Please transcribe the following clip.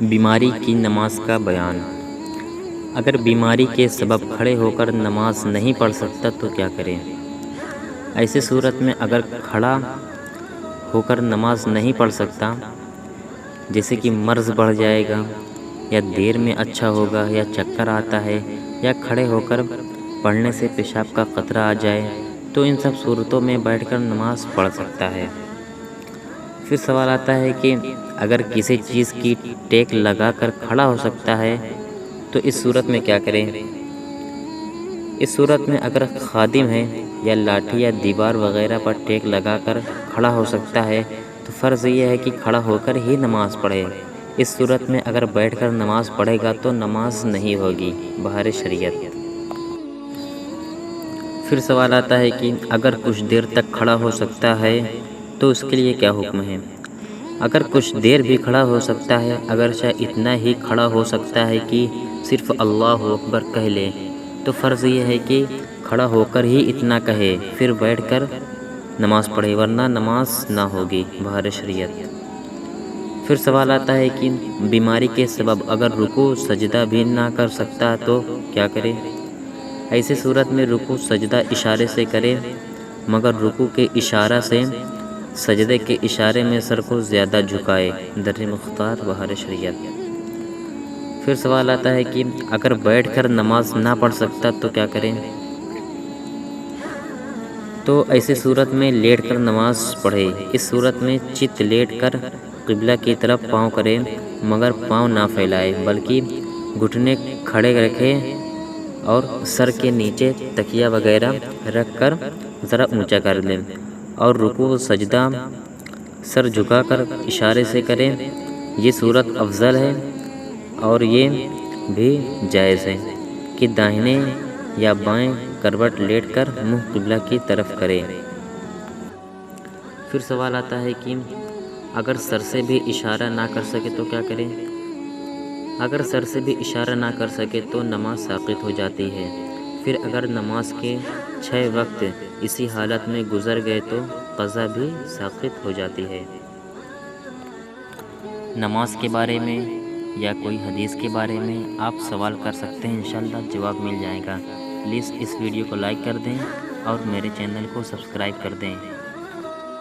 بیماری کی نماز کا بیان۔ اگر بیماری کے سبب کھڑے ہو کر نماز نہیں پڑھ سکتا تو کیا کریں؟ ایسی صورت میں اگر کھڑا ہو کر نماز نہیں پڑھ سکتا، جیسے کہ مرض بڑھ جائے گا یا دیر میں اچھا ہوگا یا چکر آتا ہے یا کھڑے ہو کر پڑھنے سے پیشاب کا قطرہ آ جائے، تو ان سب صورتوں میں بیٹھ کر نماز پڑھ سکتا ہے۔ پھر سوال آتا ہے کہ اگر کسی چیز کی ٹیک لگا کر کھڑا ہو سکتا ہے تو اس صورت میں کیا کریں؟ اس صورت میں اگر خادم ہے یا لاٹھی یا دیوار وغیرہ پر ٹیک لگا کر کھڑا ہو سکتا ہے تو فرض یہ ہے کہ کھڑا ہو کر ہی نماز پڑھے۔ اس صورت میں اگر بیٹھ کر نماز پڑھے گا تو نماز نہیں ہوگی بہر شریعت۔ پھر سوال آتا ہے کہ اگر کچھ دیر تک کھڑا ہو سکتا ہے تو اس کے لیے کیا حکم ہے؟ اگر کچھ دیر بھی کھڑا ہو سکتا ہے، اگرچہ اتنا ہی کھڑا ہو سکتا ہے کہ صرف اللہ اکبر کہہ لے، تو فرض یہ ہے کہ کھڑا ہو کر ہی اتنا کہے، پھر بیٹھ کر نماز پڑھے، ورنہ نماز نہ ہوگی بہر شریعت۔ پھر سوال آتا ہے کہ بیماری کے سبب اگر رکوع سجدہ بھی نہ کر سکتا تو کیا کرے؟ ایسی صورت میں رکوع سجدہ اشارے سے کرے، مگر رکوع کے اشارہ سے سجدے کے اشارے میں سر کو زیادہ جھکائے، در مختار بہر شریعت۔ پھر سوال آتا ہے کہ اگر بیٹھ کر نماز نہ پڑھ سکتا تو کیا کریں؟ تو ایسی صورت میں لیٹ کر نماز پڑھے۔ اس صورت میں چت لیٹ کر قبلہ کی طرف پاؤں کرے، مگر پاؤں نہ پھیلائے، بلکہ گھٹنے کھڑے رکھے اور سر کے نیچے تکیہ وغیرہ رکھ کر ذرا اونچا کر لیں، اور رکوع سجدہ سر جھکا کر اشارے سے کریں۔ یہ صورت افضل ہے، اور یہ بھی جائز ہے کہ داہنے یا بائیں کروٹ لیٹ کر منہ قبلہ کی طرف کرے۔ پھر سوال آتا ہے کہ اگر سر سے بھی اشارہ نہ کر سکے تو کیا کریں؟ اگر سر سے بھی اشارہ نہ کر سکے تو نماز ساقط ہو جاتی ہے۔ پھر اگر نماز کے 6 وقت اسی حالت میں گزر گئے تو قضا بھی ساقط ہو جاتی ہے۔ نماز کے بارے میں یا کوئی حدیث کے بارے میں آپ سوال کر سکتے ہیں، انشاءاللہ جواب مل جائے گا۔ پلیز اس ویڈیو کو لائک کر دیں اور میرے چینل کو سبسکرائب کر دیں۔